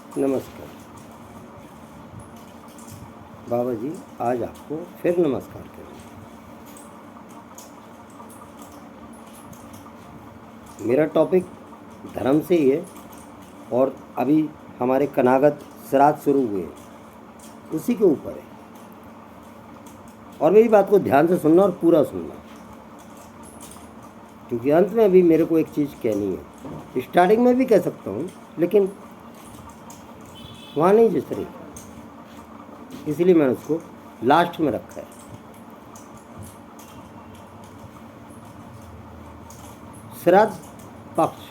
नमस्कार बाबा जी, आज आपको फिर नमस्कार करेंगे। मेरा टॉपिक धर्म से ही है और अभी हमारे कनागत श्राद्ध शुरू हुए उसी के ऊपर है, और मेरी बात को ध्यान से सुनना और पूरा सुनना, क्योंकि अंत में अभी मेरे को एक चीज़ कहनी है। स्टार्टिंग में भी कह सकता हूँ, लेकिन वहाँ नहीं जिस तरह, इसलिए मैंने उसको लास्ट में रखा है। श्राद्ध पक्ष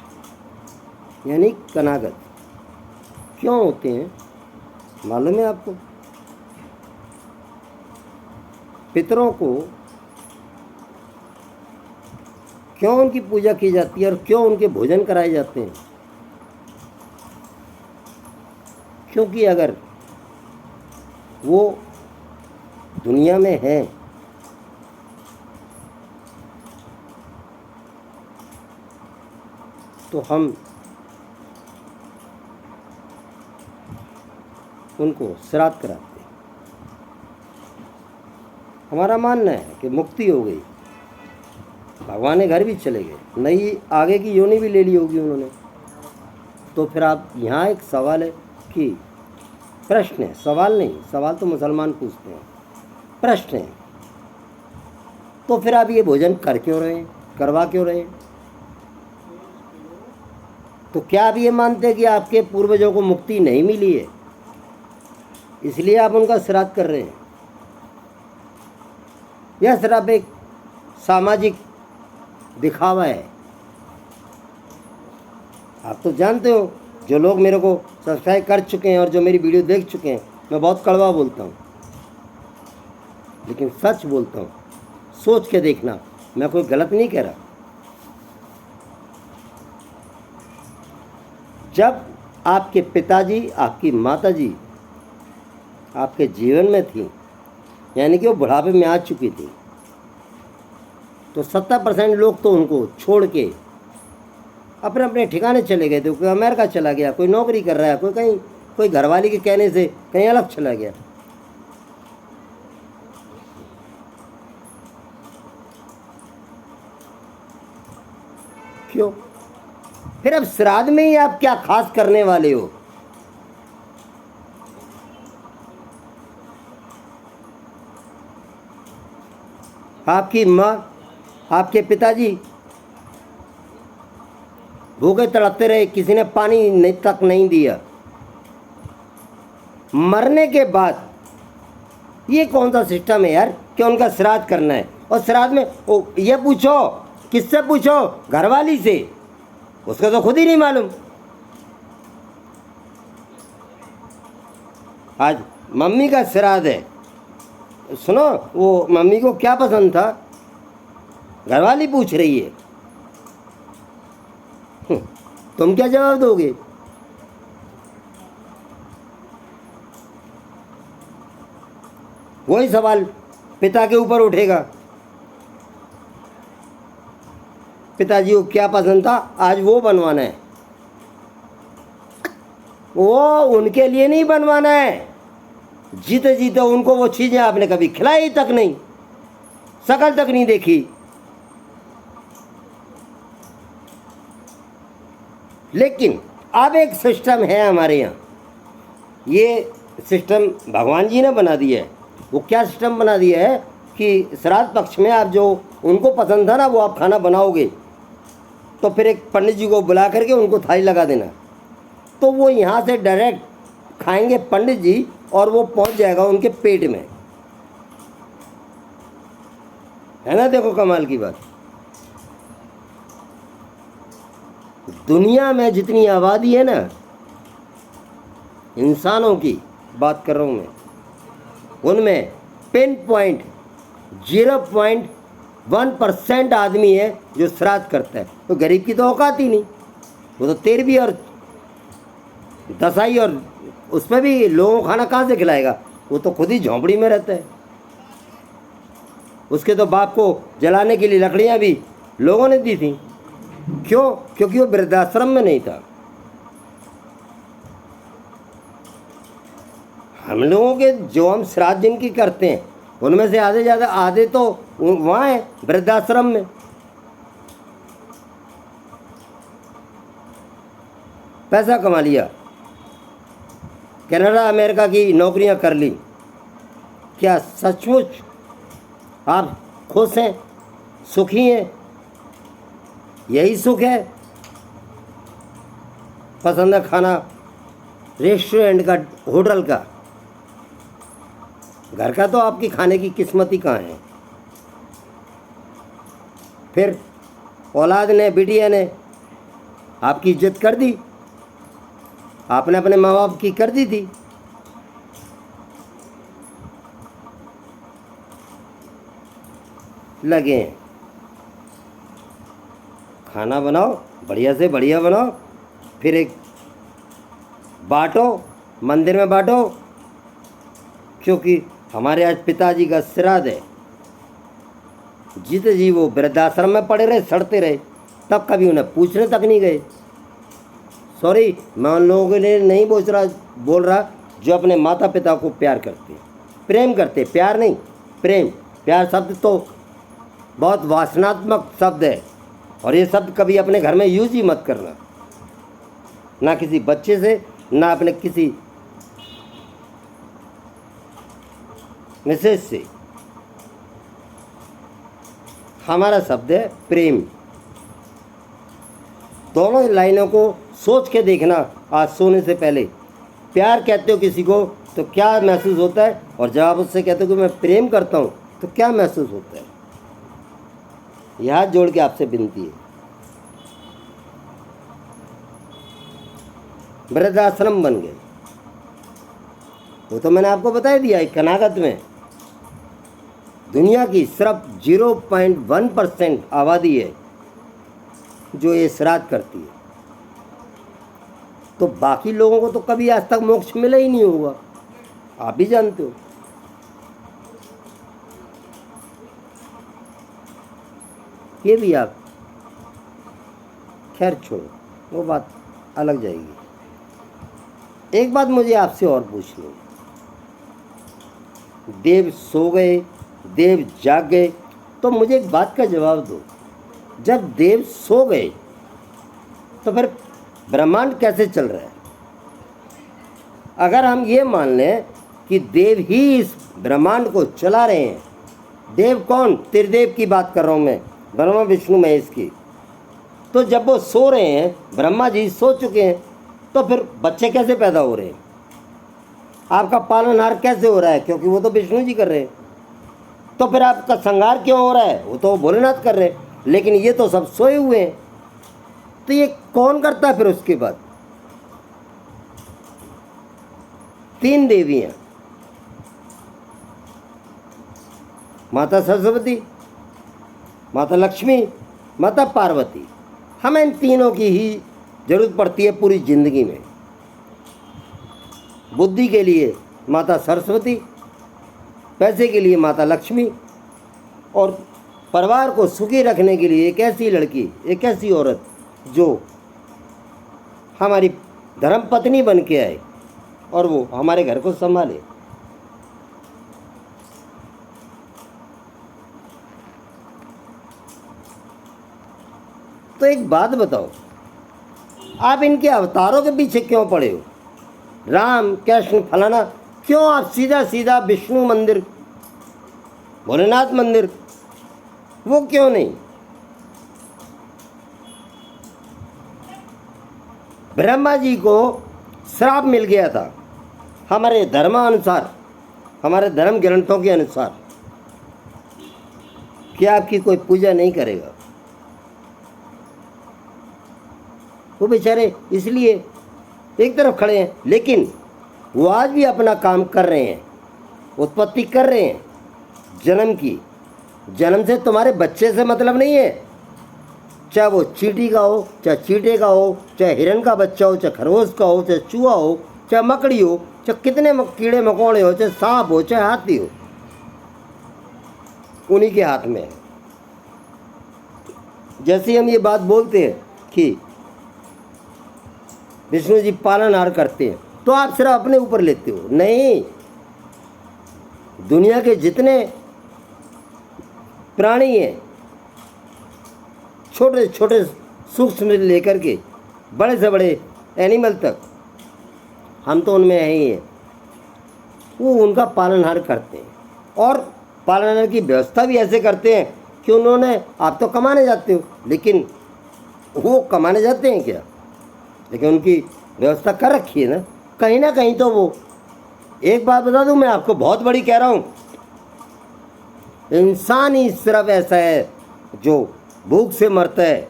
यानी कनागत क्यों होते हैं मालूम है आपको? पितरों को क्यों उनकी पूजा की जाती है और क्यों उनके भोजन कराए जाते हैं? क्योंकि अगर वो दुनिया में हैं तो हम उनको श्राद्ध कराते हैं। हमारा मानना है कि मुक्ति हो गई, भगवान के घर भी चले गए, नई आगे की योनि भी ले ली होगी उन्होंने। तो फिर आप यहाँ एक सवाल है कि प्रश्न है, सवाल नहीं, सवाल तो मुसलमान पूछते हैं, प्रश्न है तो फिर आप ये भोजन कर क्यों रहे हैं, करवा क्यों रहे हैं? तो क्या आप ये मानते हैं कि आपके पूर्वजों को मुक्ति नहीं मिली है इसलिए आप उनका श्राद्ध कर रहे हैं? यह सिर्फ एक सामाजिक दिखावा है। आप तो जानते हो, जो लोग मेरे को सब्सक्राइब कर चुके हैं और जो मेरी वीडियो देख चुके हैं, मैं बहुत कड़वा बोलता हूँ, लेकिन सच बोलता हूँ। सोच के देखना, मैं कोई गलत नहीं कह रहा। जब आपके पिताजी, आपकी माताजी आपके जीवन में थी, यानी कि वो बुढ़ापे में आ चुकी थी, तो 70% लोग तो उनको छोड़ के अपने अपने ठिकाने चले गए थे। कोई अमेरिका चला गया, कोई नौकरी कर रहा है, कोई कहीं, कोई घरवाली के कहने से कहीं अलग चला गया। क्यों? फिर अब श्राद्ध में ही आप क्या खास करने वाले हो? आपकी माँ, आपके पिताजी भूखे तड़पते रहे, किसी ने पानी तक नहीं दिया। मरने के बाद ये कौन सा सिस्टम है यार कि उनका श्राद्ध करना है? और श्राद्ध में ये पूछो, किससे पूछो? घरवाली से, उसको तो खुद ही नहीं मालूम। आज मम्मी का श्राद्ध है, सुनो, वो मम्मी को क्या पसंद था, घरवाली पूछ रही है, तुम क्या जवाब दोगे? वही सवाल पिता के ऊपर उठेगा, पिताजी को क्या पसंद था, आज वो बनवाना है। वो उनके लिए नहीं बनवाना है, जीते जीते उनको वो चीज़ें आपने कभी खिलाई तक नहीं, शकल तक नहीं देखी। लेकिन अब एक सिस्टम है हमारे यहाँ, ये सिस्टम भगवान जी ने बना दिया है। वो क्या सिस्टम बना दिया है कि श्राद्ध पक्ष में आप जो उनको पसंद था ना, वो आप खाना बनाओगे तो फिर एक पंडित जी को बुला करके उनको थाली लगा देना, तो वो यहाँ से डायरेक्ट खाएंगे पंडित जी और वो पहुँच जाएगा उनके पेट में। है ना? देखो कमाल की बात। दुनिया में जितनी आबादी है ना, इंसानों की बात कर रहा हूँ मैं, उनमें 0.1% आदमी है जो श्राद्ध करता है। तो गरीब की तो औकात ही नहीं, वो तो 13वीं और 10वीं और उसमें भी लोगों को खाना कहाँ से खिलाएगा? वो तो खुद ही झोंपड़ी में रहता है। उसके तो बाप को जलाने के लिए लकड़ियाँ भी लोगों ने दी थी। क्यों? क्योंकि वो वृद्धाश्रम में नहीं था। हम लोगों के जो हम श्राद्ध जिनकी करते हैं उनमें से आधे ज़्यादा आधे तो वहाँ हैं वृद्धाश्रम में। पैसा कमा लिया, कनाडा अमेरिका की नौकरियां कर ली। क्या सचमुच आप खुश हैं, सुखी हैं? यही सुख है? पसंद खाना रेस्टोरेंट का, होटल का, घर का तो आपकी खाने की किस्मत ही कहाँ है। फिर औलाद ने, बिटिया ने आपकी इज्जत कर दी, आपने अपने माँ बाप की कर दी थी। लगे हैं खाना बनाओ, बढ़िया से बढ़िया बनाओ, फिर एक बांटो, मंदिर में बांटो, क्योंकि हमारे आज पिताजी का श्राद्ध है। जीते जी वो वृद्धाश्रम में पड़े रहे, सड़ते रहे, तब कभी उन्हें पूछने तक नहीं गए। सॉरी, मैं उन लोगों के लिए नहीं बोल रहा जो अपने माता पिता को प्यार करते, प्रेम करते, प्यार नहीं, प्रेम। प्यार शब्द तो बहुत वासनात्मक शब्द है, और ये शब्द कभी अपने घर में यूज ही मत करना, ना किसी बच्चे से, ना अपने किसी मिसेज से। हमारा शब्द है प्रेम। दोनों लाइनों को सोच के देखना आज सोने से पहले। प्यार कहते हो किसी को तो क्या महसूस होता है, और जब आप उससे कहते हो कि मैं प्रेम करता हूँ तो क्या महसूस होता है। यह हाथ जोड़ के आपसे विनती है। वृद्धाश्रम बन गए, वो तो मैंने आपको बता दिया। कर्नाटक में दुनिया की सिर्फ 0.1% आबादी है जो ये श्राद्ध करती है, तो बाकी लोगों को तो कभी आज तक मोक्ष मिला ही नहीं होगा, आप भी जानते हो। ये भी आप, खैर छोड़ो, वो बात अलग जाएगी। एक बात मुझे आपसे और पूछनी, देव सो गए, देव जाग गए, तो मुझे एक बात का जवाब दो। जब देव सो गए तो फिर ब्रह्मांड कैसे चल रहा है? अगर हम ये मान लें कि देव ही इस ब्रह्मांड को चला रहे हैं, देव कौन? त्रिदेव की बात कर रहा हूँ मैं, ब्रह्मा विष्णु महेश की। तो जब वो सो रहे हैं, ब्रह्मा जी सो चुके हैं, तो फिर बच्चे कैसे पैदा हो रहे हैं? आपका पालनहार कैसे हो रहा है? क्योंकि वो तो विष्णु जी कर रहे हैं। तो फिर आपका संहार क्यों हो रहा है? वो तो भोलेनाथ कर रहे हैं। लेकिन ये तो सब सोए हुए हैं, तो ये कौन करता है? फिर उसके बाद 3 देवियां, माता सरस्वती, माता लक्ष्मी, माता पार्वती। हमें इन तीनों की ही जरूरत पड़ती है पूरी जिंदगी में। बुद्धि के लिए माता सरस्वती, पैसे के लिए माता लक्ष्मी, और परिवार को सुखी रखने के लिए एक ऐसी लड़की, एक ऐसी औरत जो हमारी धर्म पत्नी बन के आए और वो हमारे घर को संभाले। तो एक बात बताओ, आप इनके अवतारों के पीछे क्यों पड़े हो? राम, कृष्ण, फलाना, क्यों आप सीधा सीधा विष्णु मंदिर, भोलेनाथ मंदिर, वो क्यों नहीं? ब्रह्मा जी को श्राप मिल गया था हमारे धर्मानुसार, हमारे धर्म ग्रंथों के अनुसार, कि आपकी कोई पूजा नहीं करेगा। वो बेचारे इसलिए एक तरफ खड़े हैं, लेकिन वो आज भी अपना काम कर रहे हैं, उत्पत्ति कर रहे हैं जन्म की। जन्म से तुम्हारे बच्चे से मतलब नहीं है, चाहे वो चींटी का हो, चाहे चींटे का हो, चाहे हिरन का बच्चा हो, चाहे खरगोश का हो, चाहे चूहा हो, चाहे मकड़ी हो, चाहे कितने कीड़े मकोड़े हो, चाहे सांप हो, चाहे हाथी हो, उन्हीं के हाथ में है। जैसे हम ये बात बोलते हैं कि विष्णु जी पालनहार करते हैं, तो आप सिर्फ अपने ऊपर लेते हो। नहीं, दुनिया के जितने प्राणी हैं, छोटे छोटे सूक्ष्म से लेकर के बड़े से बड़े एनिमल तक, हम तो उनमें ही हैं, वो उनका पालनहार करते हैं और पालनहार की व्यवस्था भी ऐसे करते हैं कि उन्होंने, आप तो कमाने जाते हो, लेकिन वो कमाने जाते हैं क्या, लेकिन उनकी व्यवस्था कर रखी है ना कहीं तो वो। एक बात बता दूं मैं आपको, बहुत बड़ी कह रहा हूं, इंसान ही सिर्फ ऐसा है जो भूख से मरता है।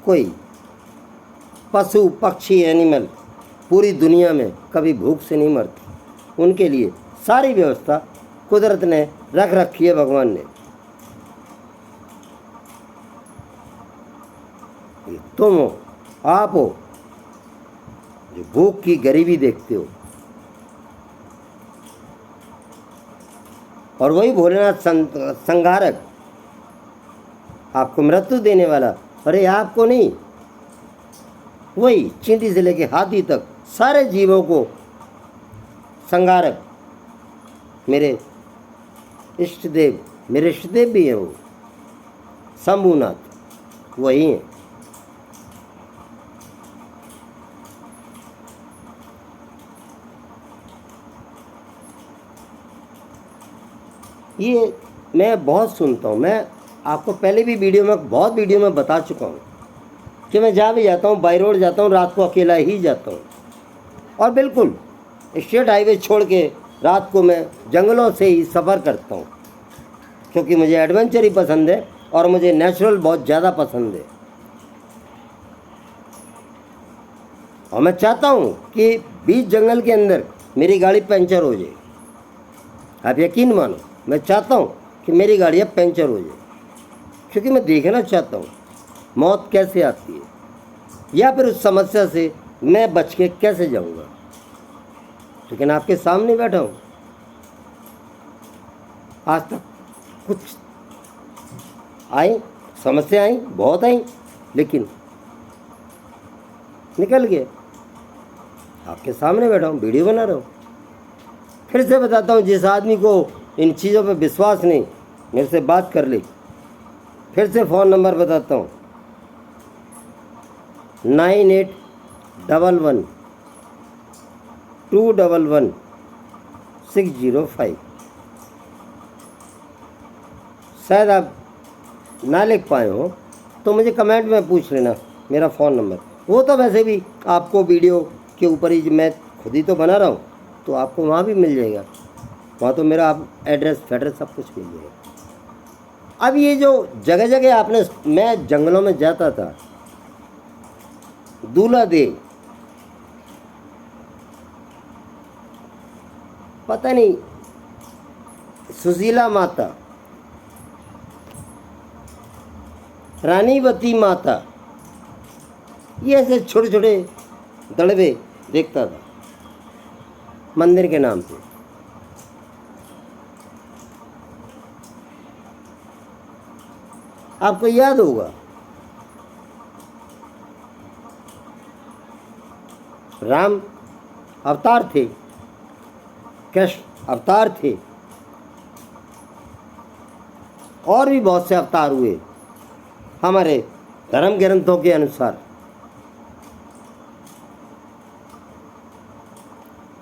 कोई पशु पक्षी एनिमल पूरी दुनिया में कभी भूख से नहीं मरती। उनके लिए सारी व्यवस्था कुदरत ने रख रखी है, भगवान ने। तुम हो, आप हो जो भूख की गरीबी देखते हो, और वही भोलेनाथ संहारक, आपको मृत्यु देने वाला, अरे आपको नहीं, वही चींटी से लेके हाथी तक सारे जीवों को संहारक, मेरे इष्ट देव, मेरे इष्ट देव भी हैं वो, शंभुनाथ वही हैं। ये मैं बहुत सुनता हूँ, मैं आपको पहले भी बहुत वीडियो में बता चुका हूँ कि मैं जहाँ भी जाता हूँ, बाई रोड जाता हूँ, रात को अकेला ही जाता हूँ, और बिल्कुल स्टेट हाईवे छोड़ के रात को मैं जंगलों से ही सफ़र करता हूँ, क्योंकि मुझे एडवेंचर ही पसंद है और मुझे नेचुरल बहुत ज़्यादा पसंद है। और मैं चाहता हूँ कि बीच जंगल के अंदर मेरी गाड़ी पंचर हो जाए, आप यकीन मानो, मैं चाहता हूँ कि मेरी गाड़ी अब पंचर हो जाए, क्योंकि मैं देखना चाहता हूँ मौत कैसे आती है, या फिर उस समस्या से मैं बच के कैसे जाऊँगा। लेकिन आपके सामने बैठा हूँ, आज तक कुछ आई समस्या आई, बहुत आई, लेकिन निकल गया। आपके सामने बैठा हूँ, वीडियो बना रहा हूँ। फिर से बताता हूँ, जिस आदमी को इन चीज़ों पे विश्वास नहीं, मेरे से बात कर ले। फिर से फ़ोन नंबर बताता हूँ, 9811211605। शायद आप ना लिख पाए हो तो मुझे कमेंट में पूछ लेना मेरा फ़ोन नंबर। वो तो वैसे भी आपको वीडियो के ऊपर ही, मैं खुद ही तो बना रहा हूँ, तो आपको वहाँ भी मिल जाएगा, वहाँ तो मेरा आप एड्रेस फेड्रेस सब कुछ मिल जाएगा। अब ये जो जगह जगह आपने, मैं जंगलों में जाता था, दूल्हा देव, पता नहीं, सुशीला माता, रानीवती माता, ये ऐसे छोटे छोटे दड़बे देखता था मंदिर के नाम पे। आपको याद होगा, राम अवतार थे, कृष्ण अवतार थे, और भी बहुत से अवतार हुए हमारे धर्म ग्रंथों के अनुसार।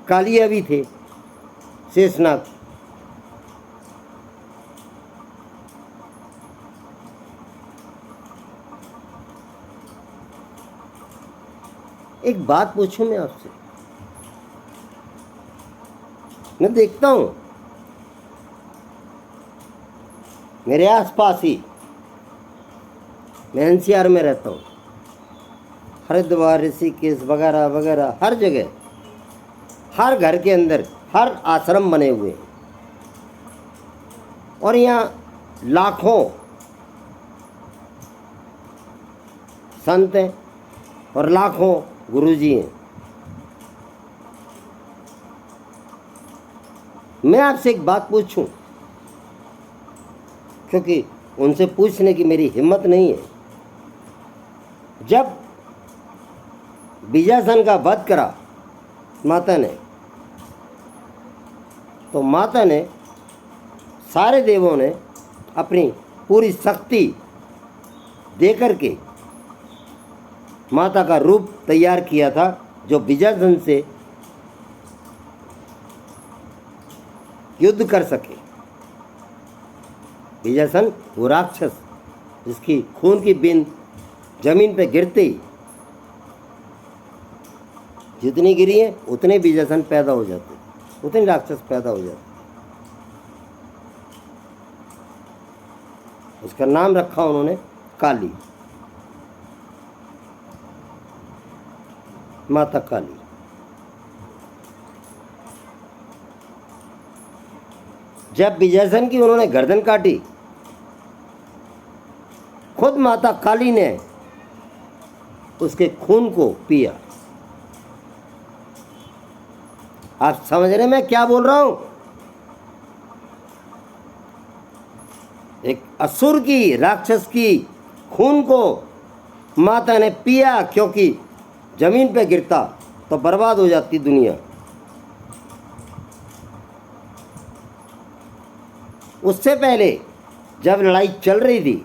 कालिया भी थे, शेषनाग, एक बात पूछूं मैं आपसे, मैं देखता हूं मेरे आसपास ही, मैं एनसीआर में रहता हूँ, हरिद्वार, ऋषिकेश वगैरह वगैरह, हर जगह, हर घर के अंदर, हर आश्रम बने हुए हैं, और यहाँ लाखों संत हैं और लाखों गुरुजी हैं। मैं आपसे एक बात पूछूं, क्योंकि उनसे पूछने की मेरी हिम्मत नहीं है। जब बीजासन का वध करा माता ने, तो माता ने, सारे देवों ने अपनी पूरी शक्ति दे करके माता का रूप तैयार किया था, जो विजयसन से युद्ध कर सके। विजयसन वो राक्षस जिसकी खून की बूंद जमीन पे गिरते ही जितनी गिरी है उतने विजयसन पैदा हो जाते, उतने राक्षस पैदा हो जाते। उसका नाम रखा उन्होंने काली, माता काली। जब विजयसन की उन्होंने गर्दन काटी, खुद माता काली ने उसके खून को पिया। आप समझ रहे मैं क्या बोल रहा हूं? एक असुर की, राक्षस की खून को माता ने पिया, क्योंकि जमीन पे गिरता तो बर्बाद हो जाती दुनिया। उससे पहले जब लड़ाई चल रही थी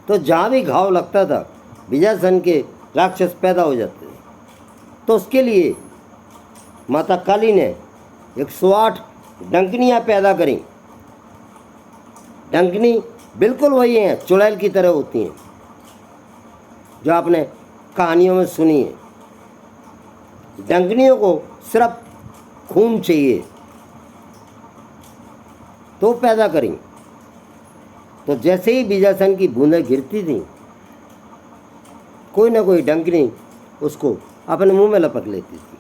तो जहाँ भी घाव लगता था विजयसन के राक्षस पैदा हो जाते थे। तो उसके लिए माता काली ने 108 डंकनियाँ पैदा करी। डंकनी बिल्कुल वही हैं, चुड़ैल की तरह होती हैं, जो आपने कहानियों में सुनी है। डंकनियों को सिर्फ खून चाहिए तो पैदा करी। तो जैसे ही विजयसन की बूंदें गिरती थी, कोई ना कोई डंकनी उसको अपने मुंह में लपक लेती थी।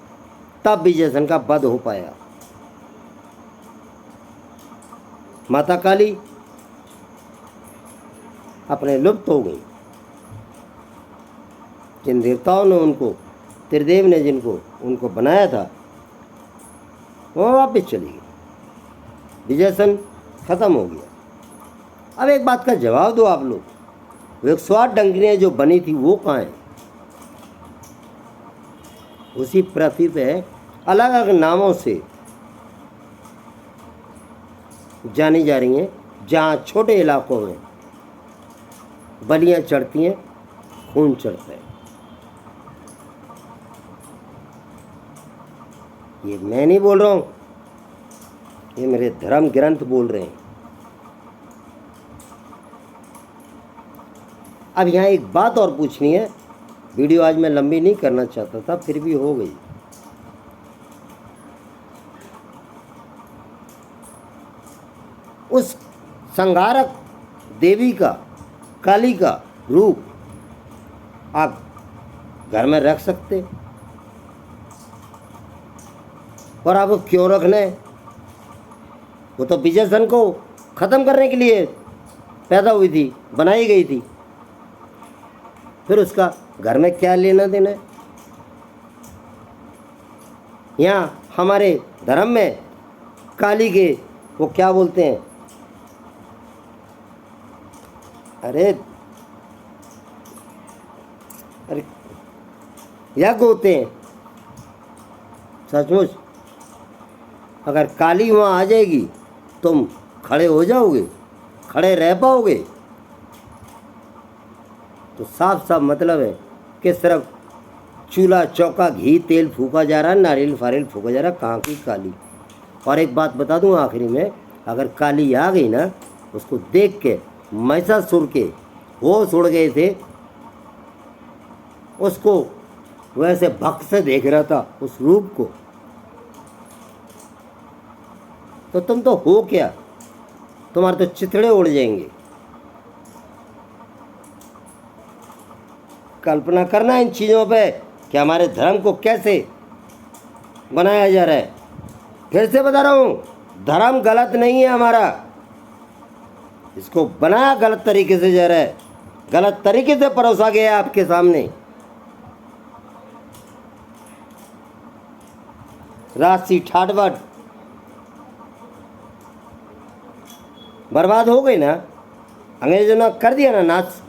तब विजयसन का वध हो पाया। माता काली अपने लुप्त हो गई। जिन देवताओं ने उनको, त्रिदेव ने जिनको उनको बनाया था, वो वापस चली गई। विजयसन खत्म हो गया। अब एक बात का जवाब दो आप लोग, वो 108 डंकनियाँ जो बनी थी वो कहाँ हैं? उसी पृथ्वी पे अलग अलग नामों से जानी जा रही हैं, जहाँ छोटे इलाकों में बलियाँ चढ़ती हैं, खून चढ़ता है। ये मैं नहीं बोल रहा हूँ, ये मेरे धर्म ग्रंथ बोल रहे हैं। अब यहाँ एक बात और पूछनी है, वीडियो आज मैं लंबी नहीं करना चाहता था, फिर भी हो गई। उस संहारक देवी का, काली का रूप आप घर में रख सकते, और आप वो क्यों रखना है? वो तो विजयसन को ख़त्म करने के लिए पैदा हुई थी, बनाई गई थी। फिर उसका घर में क्या लेना देना है? यहाँ हमारे धर्म में काली के वो क्या बोलते हैं, अरे यज्ञ होते हैं। सचमुच अगर काली वहाँ आ जाएगी तुम खड़े हो जाओगे, खड़े रह पाओगे? तो साफ साफ मतलब है कि सिर्फ चूल्हा चौका घी तेल फूका जा रहा है, नारियल फारियल फूका जा रहा है, कहाँ की काली। और एक बात बता दूँ आखिरी में, अगर काली आ गई ना, उसको देख के महिषासुर के होश उड़ गए थे। उसको वैसे भक्त से देख रहा था उस रूप को। तो तुम तो हो क्या, तुम्हारे तो चिथड़े उड़ जाएंगे। कल्पना करना इन चीज़ों पे कि हमारे धर्म को कैसे बनाया जा रहा है। फिर से बता रहा हूँ, धर्म गलत नहीं है हमारा, इसको बनाया गलत तरीके से जा रहा है, गलत तरीके से परोसा गया है आपके सामने। राशि ठाटबाट बर्बाद हो गई ना, अंग्रेजों ने कर दिया ना नाश।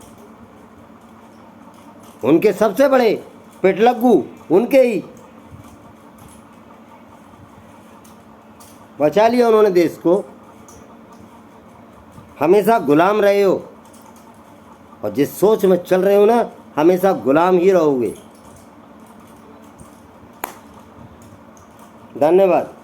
उनके सबसे बड़े पिटलग्गू उनके ही बचा लिया उन्होंने देश को। हमेशा गुलाम रहे हो और जिस सोच में चल रहे हो ना, हमेशा गुलाम ही रहोगे। धन्यवाद।